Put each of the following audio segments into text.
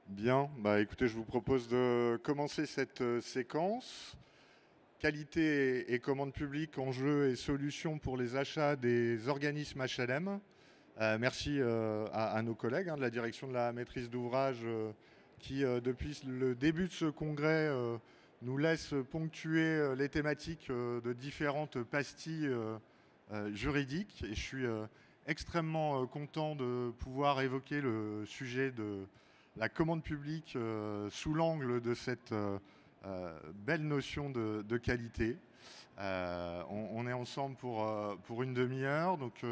Bien, bah écoutez, je vous propose de commencer cette séquence. Qualité et commande publique, enjeux et solutions pour les achats des organismes HLM. Merci à nos collègues de la direction de la maîtrise d'ouvrage qui, depuis le début de ce congrès, nous laisse ponctuer les thématiques de différentes pastilles juridiques. Et je suis extrêmement content de pouvoir évoquer le sujet de la commande publique sous l'angle de cette belle notion de qualité. On est ensemble pour une demi-heure. Donc,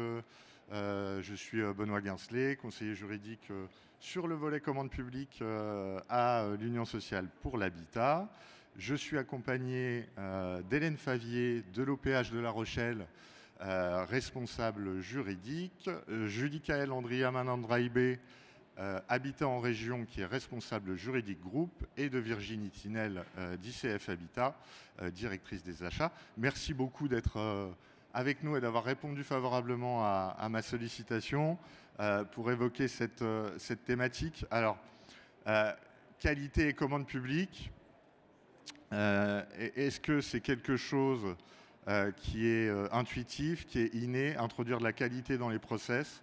je suis Benoît Guincelet, conseiller juridique sur le volet commande publique à l'Union sociale pour l'habitat. Je suis accompagné d'Hélène Favier de l'OPH de La Rochelle, responsable juridique, Judicaël Andria Manandraibé, Habitat en région, qui est responsable juridique groupe, et de Virginie Tinel d'ICF Habitat, directrice des achats. Merci beaucoup d'être avec nous et d'avoir répondu favorablement à ma sollicitation pour évoquer cette thématique. Alors, qualité et commande publique, est-ce que c'est quelque chose qui est intuitif, qui est inné, introduire de la qualité dans les process?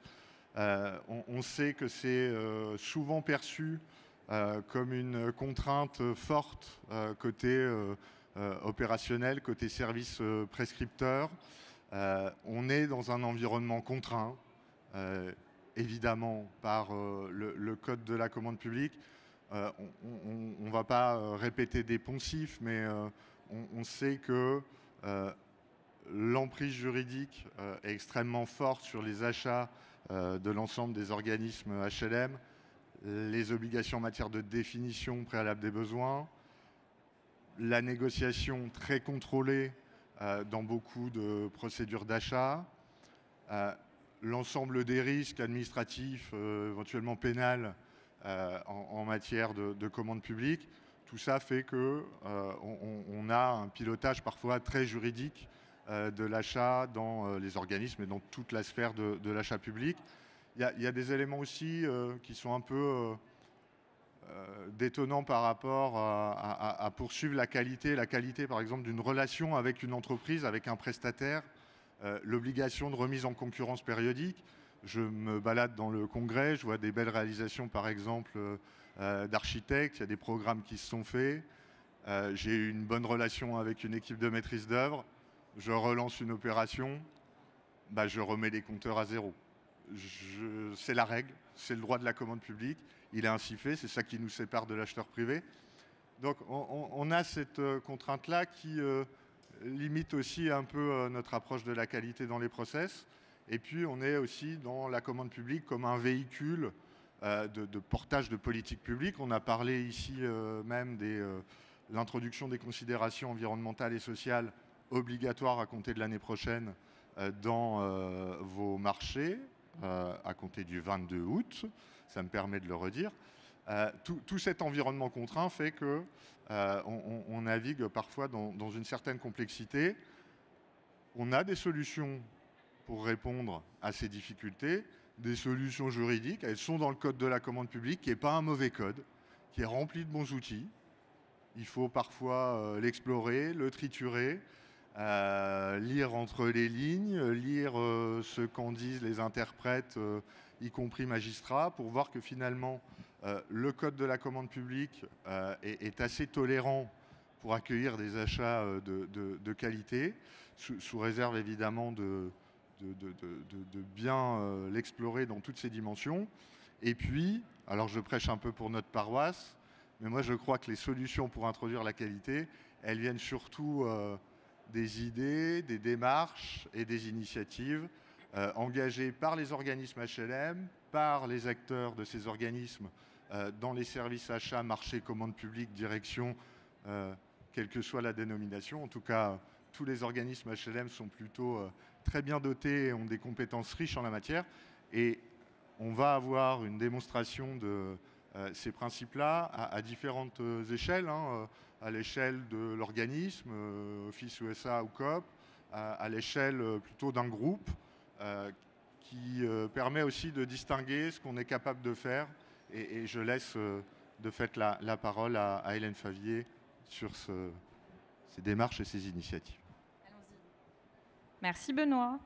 On sait que c'est souvent perçu comme une contrainte forte côté opérationnel, côté service prescripteur. On est dans un environnement contraint, évidemment, par le code de la commande publique. On ne va pas répéter des poncifs, mais on sait que l'emprise juridique est extrêmement forte sur les achats de l'ensemble des organismes HLM, les obligations en matière de définition préalable des besoins, la négociation très contrôlée dans beaucoup de procédures d'achat, l'ensemble des risques administratifs, éventuellement pénals, en matière de commande publique. Tout ça fait qu'on a un pilotage parfois très juridique de l'achat dans les organismes et dans toute la sphère de l'achat public. Il y a des éléments aussi qui sont un peu détonnants par rapport à poursuivre la qualité par exemple d'une relation avec une entreprise, avec un prestataire, l'obligation de remise en concurrence périodique. Je me balade dans le congrès, je vois des belles réalisations par exemple d'architectes, il y a des programmes qui se sont faits. J'ai eu une bonne relation avec une équipe de maîtrise d'œuvre. Je relance une opération, bah, je remets les compteurs à zéro. C'est la règle, c'est le droit de la commande publique. Il est ainsi fait, c'est ça qui nous sépare de l'acheteur privé. Donc on a cette contrainte-là qui limite aussi un peu notre approche de la qualité dans les process. Et puis on est aussi dans la commande publique comme un véhicule de portage de politique publique. On a parlé ici même de l'introduction des considérations environnementales et sociales obligatoires à compter de l'année prochaine dans vos marchés, à compter du 22 août. Ça me permet de le redire. Tout cet environnement contraint fait qu'on navigue parfois dans une certaine complexité. On a des solutions pour répondre à ces difficultés, des solutions juridiques. Elles sont dans le code de la commande publique, qui n'est pas un mauvais code, qui est rempli de bons outils. Il faut parfois l'explorer, le triturer, lire entre les lignes, lire ce qu'en disent les interprètes, y compris magistrats, pour voir que finalement le code de la commande publique est assez tolérant pour accueillir des achats de qualité, sous réserve évidemment de bien l'explorer dans toutes ses dimensions. Et puis, alors je prêche un peu pour notre paroisse, mais moi je crois que les solutions pour introduire la qualité, elles viennent surtout des idées, des démarches et des initiatives engagées par les organismes HLM, par les acteurs de ces organismes dans les services achats, marché, commande publique, direction, quelle que soit la dénomination. En tout cas, tous les organismes HLM sont plutôt très bien dotés et ont des compétences riches en la matière. Et on va avoir une démonstration de ces principes-là à différentes échelles, à l'échelle de l'organisme, Office USA ou COP, à l'échelle plutôt d'un groupe qui permet aussi de distinguer ce qu'on est capable de faire. Et je laisse de fait la parole à Hélène Favier sur ces démarches et ces initiatives. Merci Benoît.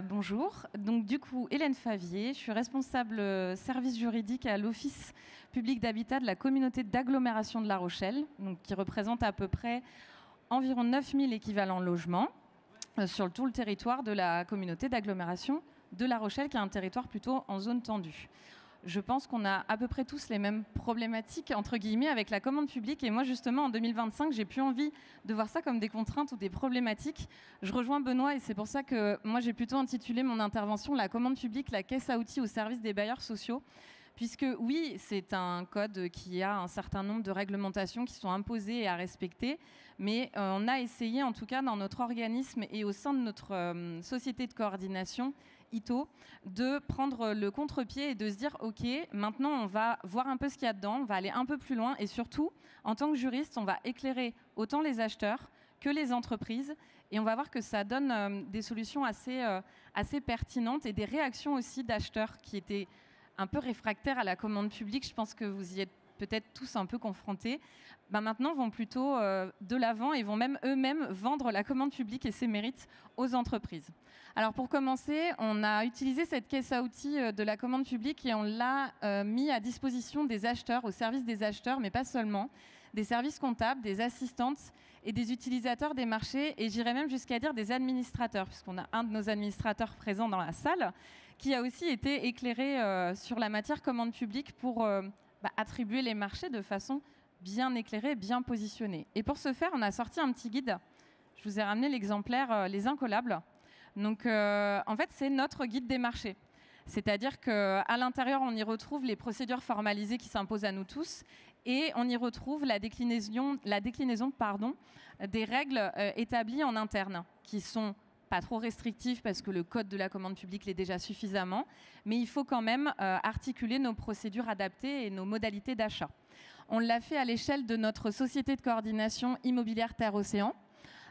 Bonjour. Donc du coup, Hélène Favier, je suis responsable service juridique à l'Office public d'habitat de la communauté d'agglomération de La Rochelle, donc, qui représente à peu près environ 9000 équivalents logements sur tout le territoire de la communauté d'agglomération de La Rochelle, qui est un territoire plutôt en zone tendue. Je pense qu'on a à peu près tous les mêmes problématiques, entre guillemets, avec la commande publique. Et moi, justement, en 2025, j'ai plus envie de voir ça comme des contraintes ou des problématiques. Je rejoins Benoît et c'est pour ça que moi, j'ai plutôt intitulé mon intervention « La commande publique, la caisse à outils au service des bailleurs sociaux ». Puisque oui, c'est un code qui a un certain nombre de réglementations qui sont imposées et à respecter, mais on a essayé, en tout cas dans notre organisme et au sein de notre société de coordination, ITO, de prendre le contre-pied et de se dire ok, maintenant on va voir un peu ce qu'il y a dedans, on va aller un peu plus loin et surtout, en tant que juriste, on va éclairer autant les acheteurs que les entreprises et on va voir que ça donne des solutions assez pertinentes et des réactions aussi d'acheteurs qui étaient un peu réfractaires à la commande publique. Je pense que vous y êtes peut-être tous un peu confrontés. Maintenant vont plutôt de l'avant et vont même eux-mêmes vendre la commande publique et ses mérites aux entreprises. Alors pour commencer, on a utilisé cette caisse à outils de la commande publique et on l'a mis à disposition des acheteurs, au service des acheteurs, mais pas seulement, des services comptables, des assistantes et des utilisateurs des marchés, et j'irais même jusqu'à dire des administrateurs, puisqu'on a un de nos administrateurs présents dans la salle, qui a aussi été éclairé sur la matière commande publique pour attribuer les marchés de façon bien éclairée, bien positionnée. Et pour ce faire, on a sorti un petit guide. Je vous ai ramené l'exemplaire Les Incollables. Donc, en fait, c'est notre guide des marchés. C'est-à-dire qu'à l'intérieur, on y retrouve les procédures formalisées qui s'imposent à nous tous et on y retrouve la déclinaison des règles établies en interne, qui sont pas trop restrictives parce que le code de la commande publique l'est déjà suffisamment, mais il faut quand même articuler nos procédures adaptées et nos modalités d'achat. On l'a fait à l'échelle de notre société de coordination immobilière Terre-Océan.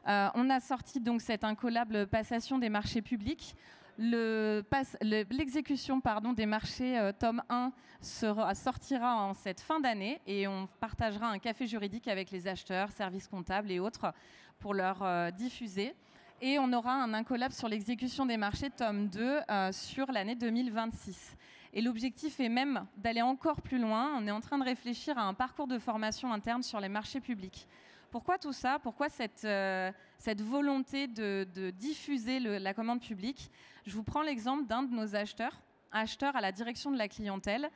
On a sorti donc cette incollable passation des marchés publics. L'exécution des marchés tome 1 sortira en cette fin d'année et on partagera un café juridique avec les acheteurs, services comptables et autres pour leur diffuser. Et on aura un incollable sur l'exécution des marchés tome 2 sur l'année 2026. Et l'objectif est même d'aller encore plus loin. On est en train de réfléchir à un parcours de formation interne sur les marchés publics. Pourquoi tout ça? Pourquoi cette volonté de diffuser la commande publique? Je vous prends l'exemple d'un de nos acheteurs à la direction de la clientèle,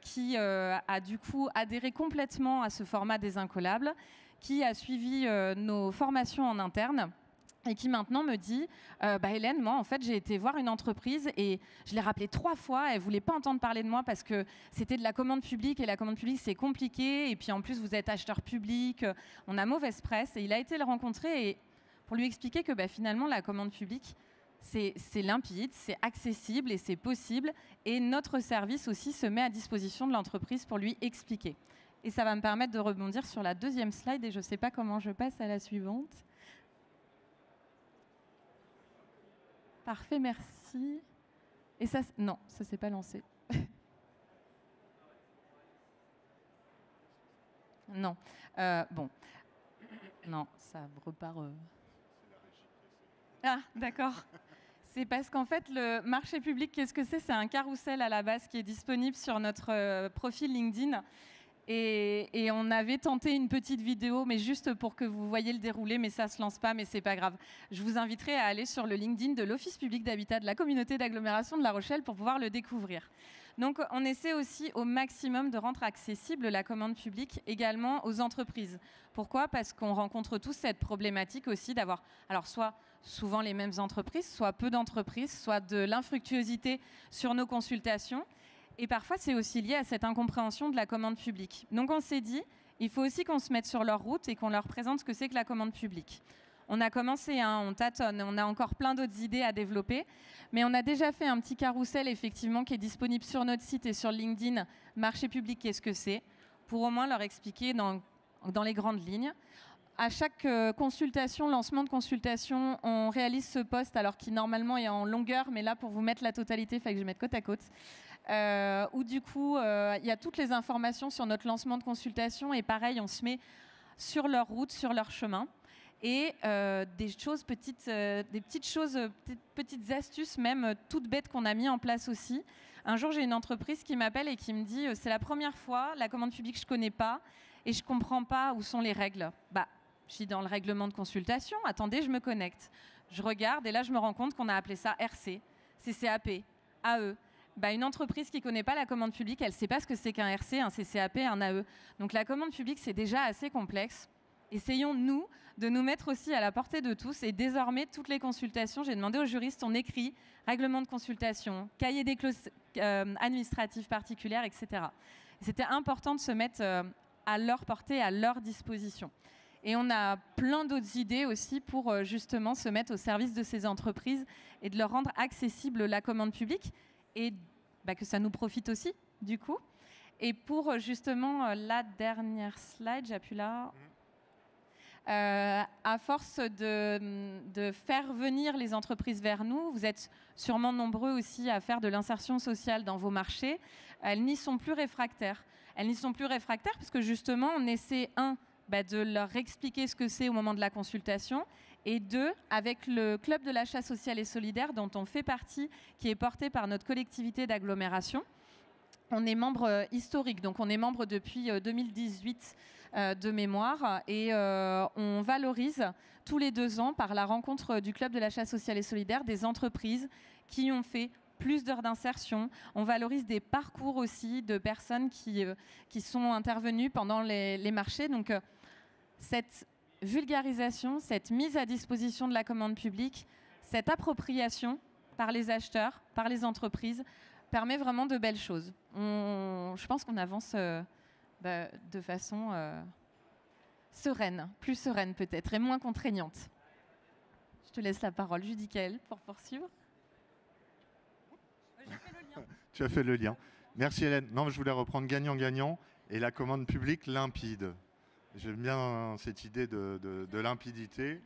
qui a du coup adhéré complètement à ce format des incollables, qui a suivi nos formations en interne, et qui maintenant me dit Hélène, moi en fait j'ai été voir une entreprise et je l'ai rappelée 3 fois, elle voulait pas entendre parler de moi parce que c'était de la commande publique et la commande publique c'est compliqué et puis en plus vous êtes acheteur public, on a mauvaise presse. Et il a été le rencontrer et pour lui expliquer que finalement la commande publique c'est limpide, c'est accessible et c'est possible, et notre service aussi se met à disposition de l'entreprise pour lui expliquer. Et ça va me permettre de rebondir sur la deuxième slide et je sais pas comment je passe à la suivante. Parfait, merci. Et ça, non, ça s'est pas lancé. Non. Bon. Non, ça repart. Ah, d'accord. C'est parce qu'en fait, le marché public, qu'est-ce que c'est? C'est un carrousel à la base qui est disponible sur notre profil LinkedIn. Et on avait tenté une petite vidéo, mais juste pour que vous voyez le déroulé, mais ça ne se lance pas, mais c'est pas grave. Je vous inviterai à aller sur le LinkedIn de l'Office public d'habitat de la communauté d'agglomération de La Rochelle pour pouvoir le découvrir. Donc on essaie aussi au maximum de rendre accessible la commande publique également aux entreprises. Pourquoi? Parce qu'on rencontre tous cette problématique aussi d'avoir, alors soit souvent les mêmes entreprises, soit peu d'entreprises, soit de l'infructuosité sur nos consultations. Et parfois, c'est aussi lié à cette incompréhension de la commande publique. Donc on s'est dit, il faut aussi qu'on se mette sur leur route et qu'on leur présente ce que c'est que la commande publique. On a commencé, on tâtonne, on a encore plein d'autres idées à développer, mais on a déjà fait un petit carrousel effectivement qui est disponible sur notre site et sur LinkedIn, marché public, qu'est-ce que c'est, pour au moins leur expliquer dans les grandes lignes. À chaque consultation, lancement de consultation, on réalise ce post, alors qui normalement est en longueur, mais là pour vous mettre la totalité, il fallait que je mette côte à côte. où du coup, il y a toutes les informations sur notre lancement de consultation. Et pareil, on se met sur leur route, sur leur chemin. Et des petites choses, petites astuces même toutes bêtes qu'on a mis en place aussi. Un jour, j'ai une entreprise qui m'appelle et qui me dit c'est la première fois, la commande publique, je ne connais pas et je ne comprends pas où sont les règles. Je suis dans le règlement de consultation, attendez, je me connecte. Je regarde et là, je me rends compte qu'on a appelé ça RC, CCAP, AE. Une entreprise qui ne connaît pas la commande publique, elle ne sait pas ce que c'est qu'un RC, un CCAP, un AE. Donc la commande publique, c'est déjà assez complexe. Essayons, nous, de nous mettre aussi à la portée de tous. Et désormais, toutes les consultations, j'ai demandé aux juristes, on écrit règlement de consultation, cahier des clauses administratives particulières, etc. C'était important de se mettre à leur portée, à leur disposition. Et on a plein d'autres idées aussi pour justement se mettre au service de ces entreprises et de leur rendre accessible la commande publique et que ça nous profite aussi, du coup. Et pour justement la dernière slide, j'appuie là. À force de faire venir les entreprises vers nous, vous êtes sûrement nombreux aussi à faire de l'insertion sociale dans vos marchés, elles n'y sont plus réfractaires. Elles n'y sont plus réfractaires parce que justement, on essaie, de leur expliquer ce que c'est au moment de la consultation, et deux, avec le Club de l'achat social et solidaire dont on fait partie, qui est porté par notre collectivité d'agglomération. On est membre historique, donc on est membre depuis 2018 de mémoire, et on valorise tous les 2 ans par la rencontre du Club de l'achat social et solidaire des entreprises qui ont fait plus d'heures d'insertion. On valorise des parcours aussi de personnes qui sont intervenues pendant les marchés. Donc cette vulgarisation, cette mise à disposition de la commande publique, cette appropriation par les acheteurs, par les entreprises, permet vraiment de belles choses. Je pense qu'on avance de façon sereine, plus sereine peut-être, et moins contraignante. Je te laisse la parole, Judicaël, pour poursuivre. J'ai fait le lien. Tu as fait le lien. Merci Hélène. Non, je voulais reprendre gagnant-gagnant et la commande publique limpide. J'aime bien cette idée de limpidité.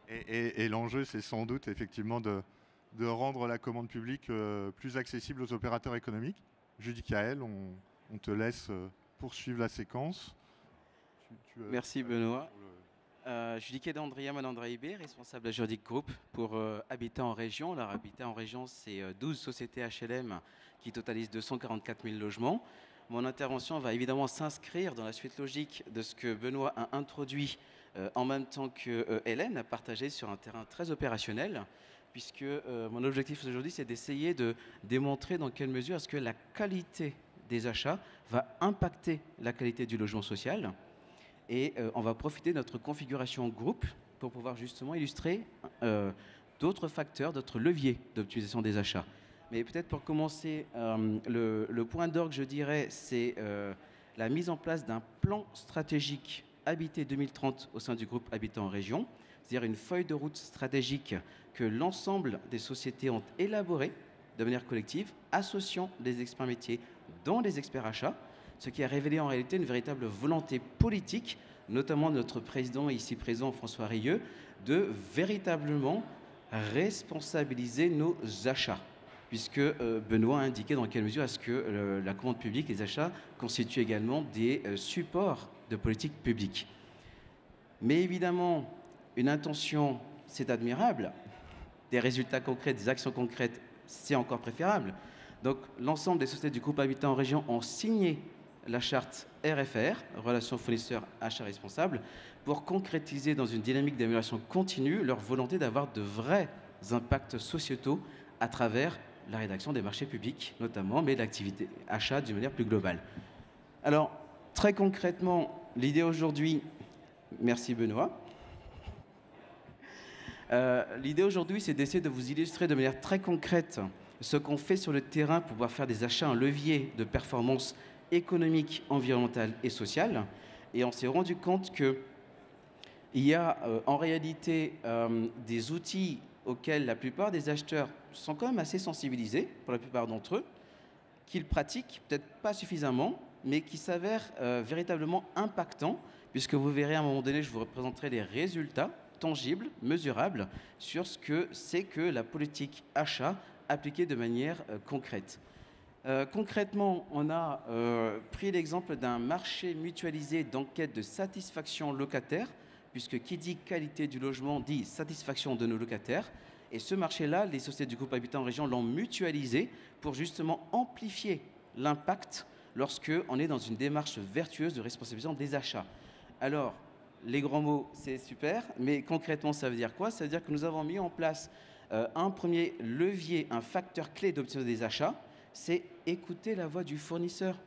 Et l'enjeu, c'est sans doute effectivement de rendre la commande publique plus accessible aux opérateurs économiques. Judicaël, on te laisse poursuivre la séquence. Merci Benoît. Judicaël Andrea Malandraibé, responsable Juridique Group pour Habitat en Région. Alors Habitat en Région, c'est 12 sociétés HLM qui totalisent 244 000 logements. Mon intervention va évidemment s'inscrire dans la suite logique de ce que Benoît a introduit en même temps que Hélène a partagé sur un terrain très opérationnel, puisque mon objectif aujourd'hui, c'est d'essayer de démontrer dans quelle mesure est-ce que la qualité des achats va impacter la qualité du logement social. Et on va profiter de notre configuration groupe pour pouvoir justement illustrer d'autres facteurs, d'autres leviers d'optimisation des achats. Mais peut-être pour commencer, le point d'orgue, je dirais, c'est la mise en place d'un plan stratégique Habiter 2030 au sein du groupe Habitat en Région, c'est-à-dire une feuille de route stratégique que l'ensemble des sociétés ont élaborée de manière collective, associant des experts métiers dont les experts achats, ce qui a révélé en réalité une véritable volonté politique, notamment de notre président ici présent, François Rieu, de véritablement responsabiliser nos achats, puisque Benoît a indiqué dans quelle mesure est-ce que la commande publique, les achats, constituent également des supports de politique publique. Mais évidemment, une intention, c'est admirable. Des résultats concrets, des actions concrètes, c'est encore préférable. Donc, l'ensemble des sociétés du groupe Habitat en Région ont signé la charte RFR, Relations fournisseurs achats responsables, pour concrétiser dans une dynamique d'amélioration continue leur volonté d'avoir de vrais impacts sociétaux à travers la rédaction des marchés publics, notamment, mais l'activité achat d'une manière plus globale. Alors, très concrètement, l'idée aujourd'hui, merci Benoît, l'idée aujourd'hui, c'est d'essayer de vous illustrer de manière très concrète ce qu'on fait sur le terrain pour pouvoir faire des achats un levier de performance économique, environnementale et sociale. Et on s'est rendu compte qu'il y a en réalité des outils auxquels la plupart des acheteurs sont quand même assez sensibilisés, pour la plupart d'entre eux, qu'ils pratiquent, peut-être pas suffisamment, mais qui s'avèrent véritablement impactants, puisque vous verrez à un moment donné, je vous représenterai les résultats tangibles, mesurables, sur ce que c'est que la politique achat appliquée de manière concrète. Concrètement, on a pris l'exemple d'un marché mutualisé d'enquête de satisfaction locataire, puisque qui dit qualité du logement dit satisfaction de nos locataires. Et ce marché-là, les sociétés du groupe Habitat en Région l'ont mutualisé pour justement amplifier l'impact lorsqu'on est dans une démarche vertueuse de responsabilisation des achats. Alors, les grands mots, c'est super, mais concrètement, ça veut dire quoi? Ça veut dire que nous avons mis en place un premier levier, un facteur clé d'optimisation des achats, c'est écouter la voix du fournisseur.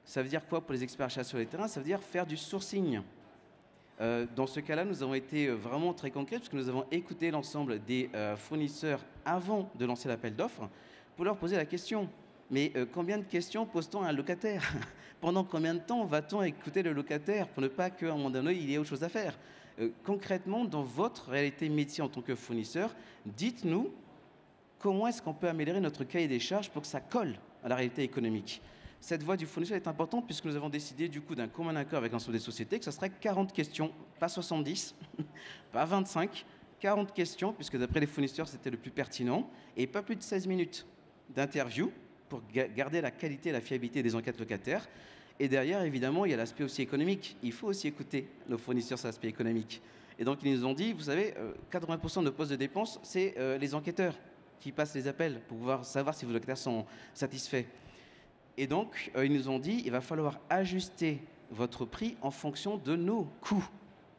Ça veut dire quoi pour les experts achats sur les terrains? Ça veut dire faire du sourcing. Dans ce cas-là, nous avons été vraiment très concrets puisque nous avons écouté l'ensemble des fournisseurs avant de lancer l'appel d'offres pour leur poser la question. Mais combien de questions pose-t-on à un locataire? Pendant combien de temps va-t-on écouter le locataire pour ne pas qu'à un moment donné, il y ait autre chose à faire? Concrètement, dans votre réalité métier en tant que fournisseur, dites-nous comment est-ce qu'on peut améliorer notre cahier des charges pour que ça colle à la réalité économique. Cette voie du fournisseur est importante puisque nous avons décidé du coup d'un commun accord avec l'ensemble des sociétés que ce serait 40 questions, pas 70, pas 25, 40 questions, puisque d'après les fournisseurs, c'était le plus pertinent, et pas plus de 16 minutes d'interview pour garder la qualité et la fiabilité des enquêtes locataires. Et derrière, évidemment, il y a l'aspect aussi économique. Il faut aussi écouter nos fournisseurs sur l'aspect économique. Et donc, ils nous ont dit, vous savez, 80% de nos postes de dépenses, c'est les enquêteurs qui passent les appels pour pouvoir savoir si vos locataires sont satisfaits. Et donc, ils nous ont dit, il va falloir ajuster votre prix en fonction de nos coûts.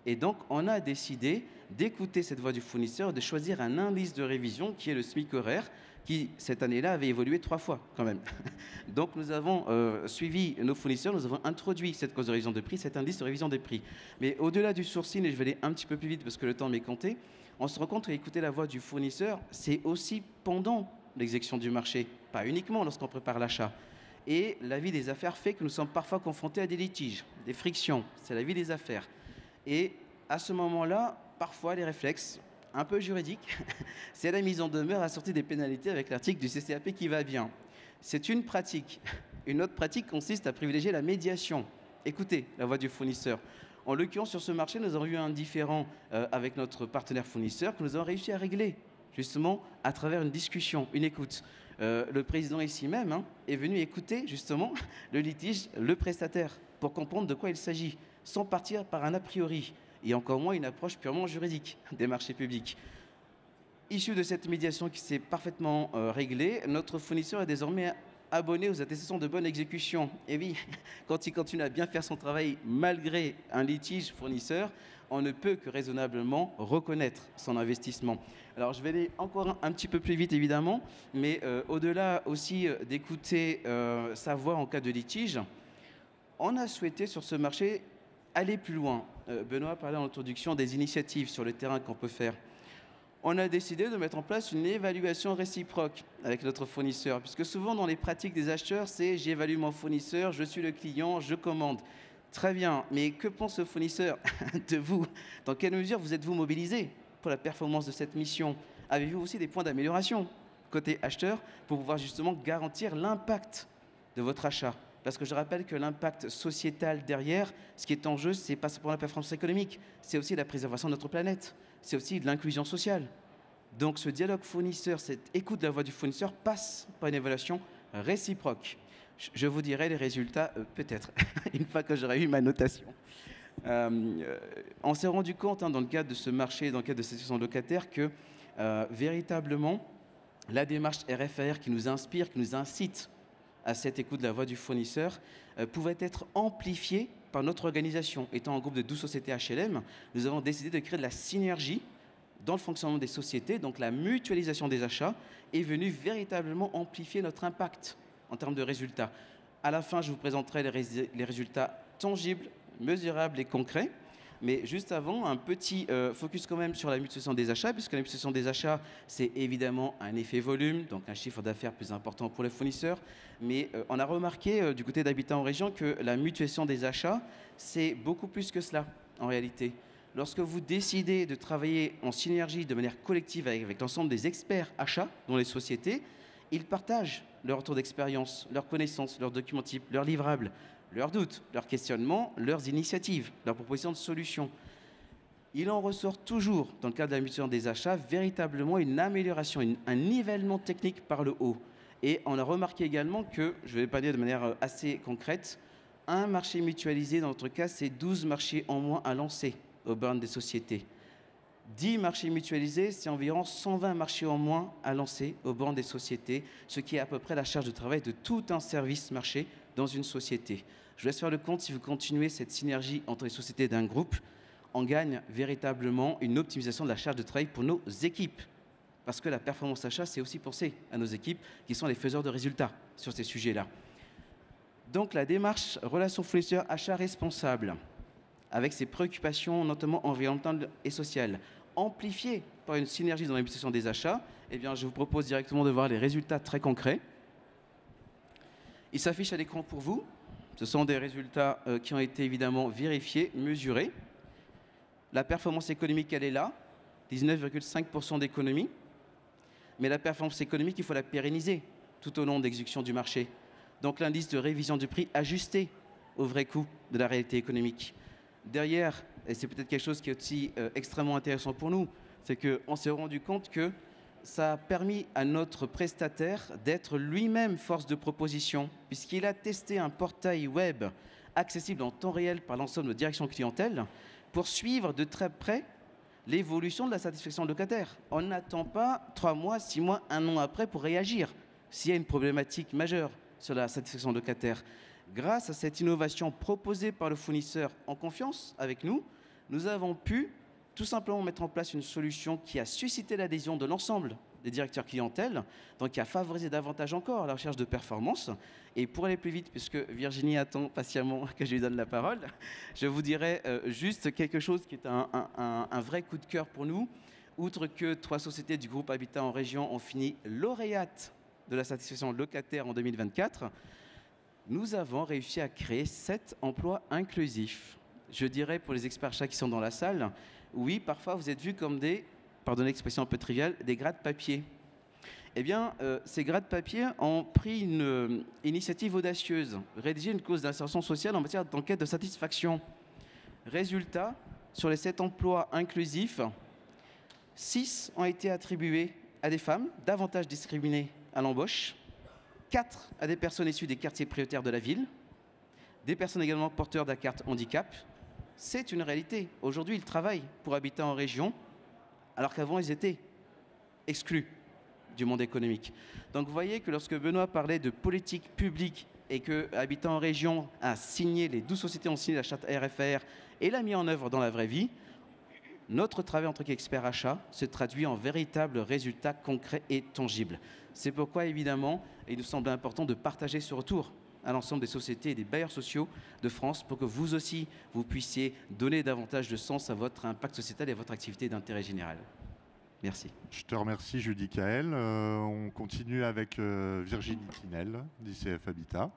Et donc, on a décidé d'écouter cette voix du fournisseur et de choisir un indice de révision qui est le SMIC horaire, qui, cette année-là, avait évolué 3 fois quand même. Donc, nous avons suivi nos fournisseurs, nous avons introduit cette cause de révision de prix, cet indice de révision des prix. Mais au-delà du sourcing, et je vais aller un petit peu plus vite parce que le temps m'est compté, on se rend compte qu'écouter la voix du fournisseur, c'est aussi pendant l'exécution du marché, pas uniquement lorsqu'on prépare l'achat. Et la vie des affaires fait que nous sommes parfois confrontés à des litiges, des frictions. C'est la vie des affaires. Et à ce moment-là, parfois, les réflexes un peu juridiques, c'est la mise en demeure assortie des pénalités avec l'article du CCAP qui va bien. C'est une pratique. Une autre pratique consiste à privilégier la médiation. Écoutez la voix du fournisseur. En l'occurrence, sur ce marché, nous avons eu un différend avec notre partenaire fournisseur que nous avons réussi à régler, justement, à travers une discussion, une écoute. Le président ici même est venu écouter justement le litige, le prestataire, pour comprendre de quoi il s'agit, sans partir par un a priori, et encore moins une approche purement juridique des marchés publics. Issu de cette médiation qui s'est parfaitement réglée, notre fournisseur est désormais abonné aux attestations de bonne exécution. Et oui, quand il continue à bien faire son travail malgré un litige fournisseur, on ne peut que raisonnablement reconnaître son investissement. Alors, je vais aller encore un petit peu plus vite, évidemment, mais au-delà aussi d'écouter sa voix en cas de litige, on a souhaité sur ce marché aller plus loin. Benoît parlait en introduction des initiatives sur le terrain qu'on peut faire. On a décidé de mettre en place une évaluation réciproque avec notre fournisseur, puisque souvent dans les pratiques des acheteurs, c'est j'évalue mon fournisseur, je suis le client, je commande. Très bien, mais que pense le fournisseur de vous? Dans quelle mesure vous êtes-vous mobilisé pour la performance de cette mission? Avez-vous aussi des points d'amélioration côté acheteur pour pouvoir justement garantir l'impact de votre achat? Parce que je rappelle que l'impact sociétal derrière, ce qui est en jeu, ce n'est pas pour la performance économique, c'est aussi la préservation de notre planète, c'est aussi de l'inclusion sociale. Donc ce dialogue fournisseur, cette écoute de la voix du fournisseur passe par une évaluation réciproque. Je vous dirai les résultats peut-être, une fois que j'aurai eu ma notation. On s'est rendu compte dans le cadre de ce marché, dans le cadre de cette situation locataire, que véritablement, la démarche RFR qui nous inspire, qui nous incite à cette écoute de la voix du fournisseur, pouvait être amplifiée par notre organisation. Étant un groupe de 12 sociétés HLM, nous avons décidé de créer de la synergie dans le fonctionnement des sociétés, donc la mutualisation des achats est venue véritablement amplifier notre impact en termes de résultats. À la fin, je vous présenterai les résultats tangibles, mesurables et concrets. Mais juste avant, un petit focus quand même sur la mutualisation des achats, puisque la mutualisation des achats, c'est évidemment un effet volume, donc un chiffre d'affaires plus important pour les fournisseurs. Mais on a remarqué du côté d'Habitat en Région que la mutualisation des achats, c'est beaucoup plus que cela en réalité. Lorsque vous décidez de travailler en synergie de manière collective avec l'ensemble des experts achats dans les sociétés, ils partagent leur retour d'expérience, leurs connaissances, leurs documents types, leurs livrables, leurs doutes, leurs questionnements, leurs initiatives, leurs propositions de solutions. Il en ressort toujours, dans le cadre de la mutualisation des achats, véritablement une amélioration, un nivellement technique par le haut. Et on a remarqué également que, je vais parler de manière assez concrète, un marché mutualisé, dans notre cas, c'est 12 marchés en moins à lancer aux bornes des sociétés. 10 marchés mutualisés, c'est environ 120 marchés en moins à lancer aux bornes des sociétés, ce qui est à peu près la charge de travail de tout un service marché dans une société. Je vous laisse faire le compte, si vous continuez cette synergie entre les sociétés d'un groupe, on gagne véritablement une optimisation de la charge de travail pour nos équipes. Parce que la performance achat, c'est aussi pensé à nos équipes qui sont les faiseurs de résultats sur ces sujets-là. Donc la démarche relation fournisseur achat responsable, avec ses préoccupations notamment environnementales et sociales, amplifiées par une synergie dans l'administration des achats, eh bien, je vous propose directement de voir les résultats très concrets. Ils s'affichent à l'écran pour vous. Ce sont des résultats qui ont été évidemment vérifiés, mesurés. La performance économique, elle est là, 19,5% d'économie. Mais la performance économique, il faut la pérenniser tout au long de l'exécution du marché. Donc l'indice de révision du prix ajusté au vrai coût de la réalité économique. Derrière, et c'est peut-être quelque chose qui est aussi extrêmement intéressant pour nous, c'est qu'on s'est rendu compte que ça a permis à notre prestataire d'être lui-même force de proposition, puisqu'il a testé un portail web accessible en temps réel par l'ensemble de direction clientèle pour suivre de très près l'évolution de la satisfaction locataire. On n'attend pas 3 mois, 6 mois, 1 an après pour réagir s'il y a une problématique majeure sur la satisfaction locataire. Grâce à cette innovation proposée par le fournisseur en confiance avec nous, nous avons pu tout simplement mettre en place une solution qui a suscité l'adhésion de l'ensemble des directeurs clientèle, donc qui a favorisé davantage encore la recherche de performance. Et pour aller plus vite, puisque Virginie attend patiemment que je lui donne la parole, je vous dirais juste quelque chose qui est un vrai coup de cœur pour nous. Outre que 3 sociétés du groupe Habitat en région ont fini lauréates de la satisfaction locataire en 2024, nous avons réussi à créer 7 emplois inclusifs. Je dirais pour les experts achats qui sont dans la salle, oui, parfois vous êtes vus comme des, pardonnez l'expression un peu triviale, des gras de papier. Eh bien, ces gras de papier ont pris une initiative audacieuse, rédiger une clause d'insertion sociale en matière d'enquête de satisfaction. Résultat, sur les 7 emplois inclusifs, 6 ont été attribués à des femmes, davantage discriminées à l'embauche, 4 à des personnes issues des quartiers prioritaires de la ville, des personnes également porteurs de la carte handicap. C'est une réalité. Aujourd'hui, ils travaillent pour Habitat en région, alors qu'avant, ils étaient exclus du monde économique. Donc vous voyez que lorsque Benoît parlait de politique publique et que Habitat en région a signé, les 12 sociétés ont signé la charte RFR et l'a mis en œuvre dans la vraie vie, notre travail en tant qu'expert achat se traduit en véritables résultats concrets et tangibles. C'est pourquoi, évidemment, il nous semble important de partager ce retour à l'ensemble des sociétés et des bailleurs sociaux de France pour que vous aussi, vous puissiez donner davantage de sens à votre impact sociétal et à votre activité d'intérêt général. Merci. Je te remercie, Judy Kael. On continue avec Virginie Tinel, d'ICF Habitat.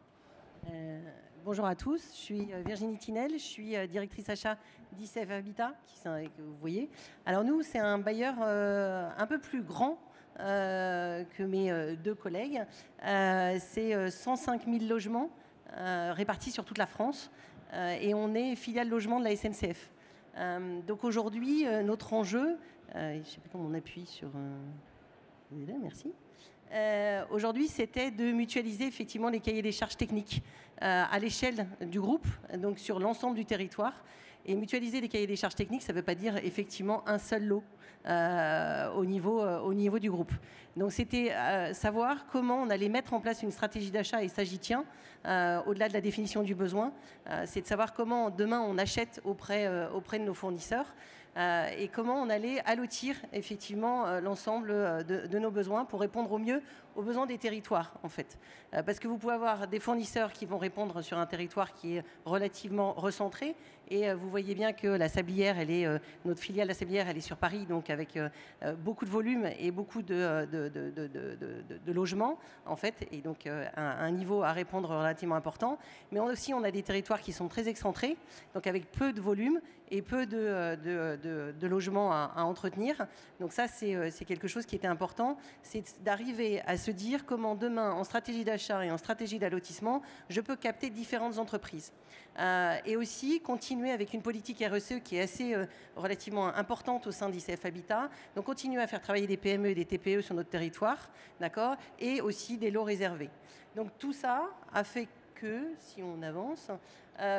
Bonjour à tous, je suis Virginie Tinel, je suis directrice achat d'ICF Habitat, que vous voyez. Alors nous, c'est un bailleur un peu plus grand que mes 2 collègues. C'est 105 000 logements répartis sur toute la France et on est filiale logement de la SNCF. Donc aujourd'hui, notre enjeu, je ne sais pas comment on appuie sur... Là, merci. Aujourd'hui, c'était de mutualiser effectivement les cahiers des charges techniques à l'échelle du groupe, donc sur l'ensemble du territoire. Et mutualiser les cahiers des charges techniques, ça ne veut pas dire effectivement un seul lot au niveau du groupe. Donc c'était savoir comment on allait mettre en place une stratégie d'achat, et ça j'y tiens, au-delà de la définition du besoin, c'est de savoir comment demain on achète auprès de nos fournisseurs, et comment on allait allotir effectivement l'ensemble de nos besoins pour répondre au mieux aux besoins des territoires en fait. Parce que vous pouvez avoir des fournisseurs qui vont répondre sur un territoire qui est relativement recentré, et vous voyez bien que la Sablière, notre filiale La Sablière, elle est sur Paris, donc avec beaucoup de volume et beaucoup de logements en fait, et donc un niveau à répondre relativement important. Mais aussi on a des territoires qui sont très excentrés, donc avec peu de volume et peu de de logements à entretenir. Donc ça, c'est quelque chose qui était important. C'est d'arriver à se dire comment demain, en stratégie d'achat et en stratégie d'allotissement, je peux capter différentes entreprises. Et aussi continuer avec une politique RSE qui est assez relativement importante au sein d'ICF Habitat. Donc continuer à faire travailler des PME et des TPE sur notre territoire, d'accord, et aussi des lots réservés. Donc tout ça a fait que, si on avance,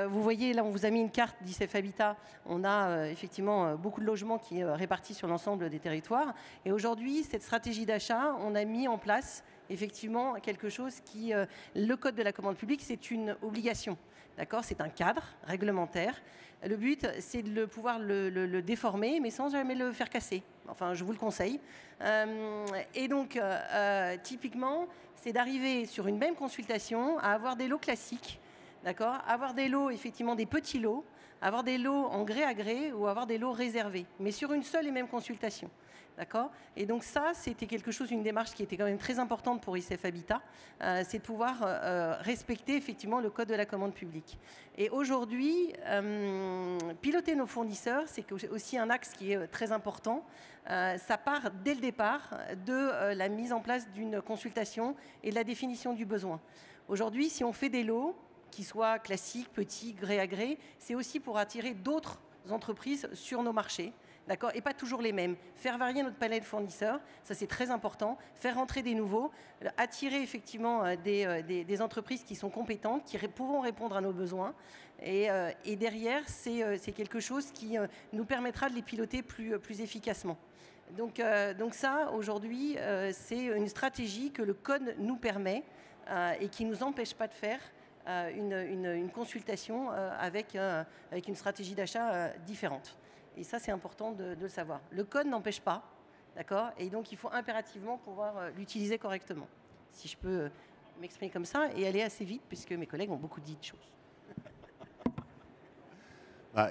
vous voyez, là, on vous a mis une carte d'ICF Habitat. On a effectivement beaucoup de logements qui est répartis sur l'ensemble des territoires. Et aujourd'hui, cette stratégie d'achat, on a mis en place effectivement quelque chose qui... le code de la commande publique, c'est une obligation. D'accord ? C'est un cadre réglementaire. Le but, c'est de pouvoir le déformer, mais sans jamais le faire casser. Enfin, je vous le conseille. Et donc, typiquement, c'est d'arriver sur une même consultation à avoir des lots classiques, d'accord ? Avoir des lots, effectivement, des petits lots, avoir des lots en gré à gré ou avoir des lots réservés, mais sur une seule et même consultation. D'accord ? Et donc ça, c'était quelque chose, une démarche qui était quand même très importante pour ICF Habitat, c'est de pouvoir respecter effectivement le code de la commande publique. Et aujourd'hui, piloter nos fournisseurs, c'est aussi un axe qui est très important. Ça part dès le départ de la mise en place d'une consultation et de la définition du besoin. Aujourd'hui, si on fait des lots qui soient classiques, petits, gré à gré, c'est aussi pour attirer d'autres entreprises sur nos marchés. D'accord ? Et pas toujours les mêmes. Faire varier notre palette de fournisseurs, ça c'est très important. Faire rentrer des nouveaux, attirer effectivement des entreprises qui sont compétentes, qui pourront répondre à nos besoins. Et derrière, c'est quelque chose qui nous permettra de les piloter plus efficacement. Donc ça, aujourd'hui, c'est une stratégie que le code nous permet et qui ne nous empêche pas de faire une consultation avec une stratégie d'achat différente. Et ça, c'est important de le savoir. Le code n'empêche pas, d'accord ? Et donc, il faut impérativement pouvoir l'utiliser correctement. Si je peux m'exprimer comme ça et aller assez vite, puisque mes collègues ont beaucoup dit de choses.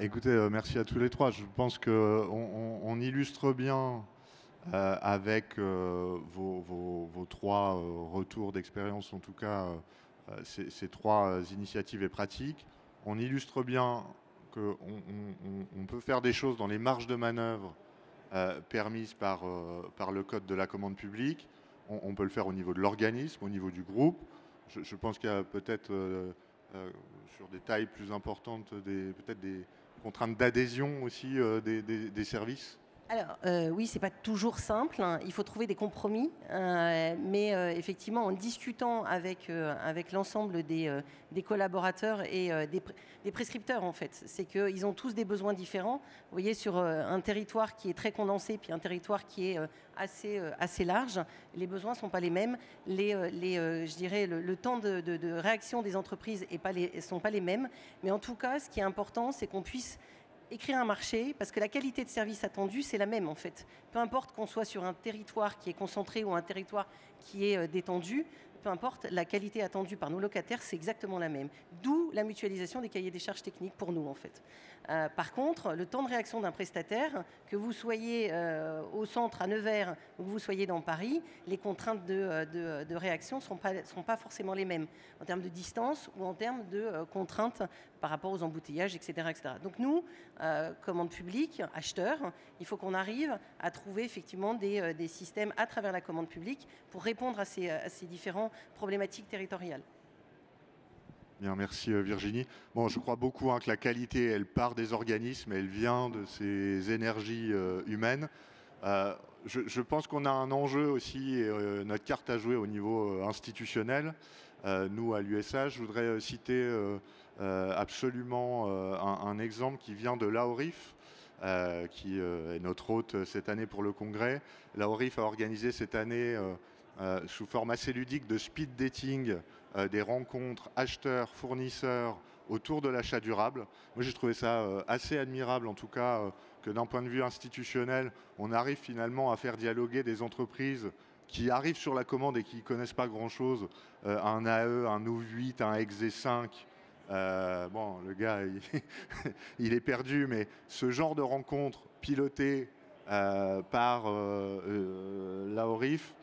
Écoutez, merci à tous les trois. Je pense qu'on illustre bien avec vos trois retours d'expérience, en tout cas, ces trois initiatives et pratiques. On illustre bien qu'on peut faire des choses dans les marges de manœuvre permises par le code de la commande publique. On peut le faire au niveau de l'organisme, au niveau du groupe. Je pense qu'il y a peut-être sur des tailles plus importantes peut-être des contraintes d'adhésion aussi des services. Alors, oui, c'est pas toujours simple, hein. Il faut trouver des compromis, mais effectivement, en discutant avec l'ensemble des collaborateurs et des prescripteurs, en fait, c'est qu'ils ont tous des besoins différents. Vous voyez, sur un territoire qui est très condensé, puis un territoire qui est assez large, les besoins ne sont pas les mêmes. Je dirais, le temps de réaction des entreprises ne sont pas les mêmes. Mais en tout cas, ce qui est important, c'est qu'on puisse écrire un marché, parce que la qualité de service attendue, c'est la même en fait. Peu importe qu'on soit sur un territoire qui est concentré ou un territoire qui est détendu, peu importe, la qualité attendue par nos locataires, c'est exactement la même. D'où la mutualisation des cahiers des charges techniques pour nous en fait. Par contre, le temps de réaction d'un prestataire, que vous soyez au centre à Nevers ou que vous soyez dans Paris, les contraintes de réaction ne seront pas forcément les mêmes en termes de distance ou en termes de contraintes par rapport aux embouteillages, etc. etc. Donc nous, commande publique, acheteurs, il faut qu'on arrive à trouver effectivement des systèmes à travers la commande publique pour répondre à ces différentes problématiques territoriales. Bien, merci Virginie. Bon, je crois beaucoup que la qualité, elle part des organismes, elle vient de ces énergies humaines. Je pense qu'on a un enjeu aussi, et notre carte à jouer au niveau institutionnel. Nous, à l'USH, je voudrais citer absolument un exemple qui vient de l'AORIF, qui est notre hôte cette année pour le congrès. L'AORIF a organisé cette année, sous forme assez ludique, de speed dating, des rencontres acheteurs, fournisseurs autour de l'achat durable. Moi, j'ai trouvé ça assez admirable, en tout cas, que d'un point de vue institutionnel, on arrive finalement à faire dialoguer des entreprises qui arrivent sur la commande et qui ne connaissent pas grand-chose, un AE, un OU8, un EXE5. Bon, le gars, il est perdu, mais ce genre de rencontre pilotée par l'AORIF,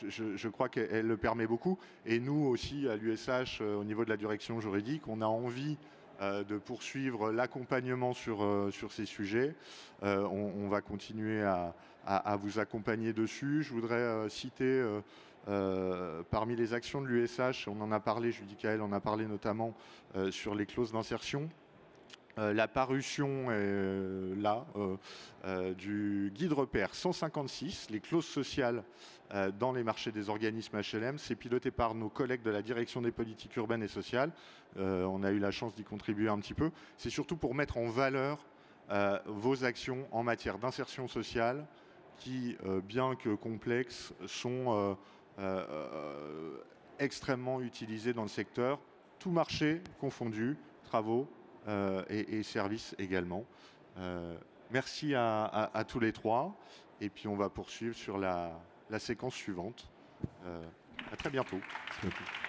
je crois qu'elle le permet beaucoup. Et nous aussi, à l'USH, au niveau de la direction juridique, on a envie de poursuivre l'accompagnement sur ces sujets. On va continuer à vous accompagner dessus. Je voudrais citer parmi les actions de l'USH, on en a parlé, Judicaël en a parlé notamment sur les clauses d'insertion. La parution est là du guide repère 156, les clauses sociales dans les marchés des organismes HLM. C'est piloté par nos collègues de la direction des politiques urbaines et sociales. On a eu la chance d'y contribuer un petit peu. C'est surtout pour mettre en valeur vos actions en matière d'insertion sociale qui, bien que complexes, sont extrêmement utilisées dans le secteur. Tout marché confondu, travaux, et services également. Merci à tous les trois. Et puis on va poursuivre sur la séquence suivante. À très bientôt. Merci beaucoup.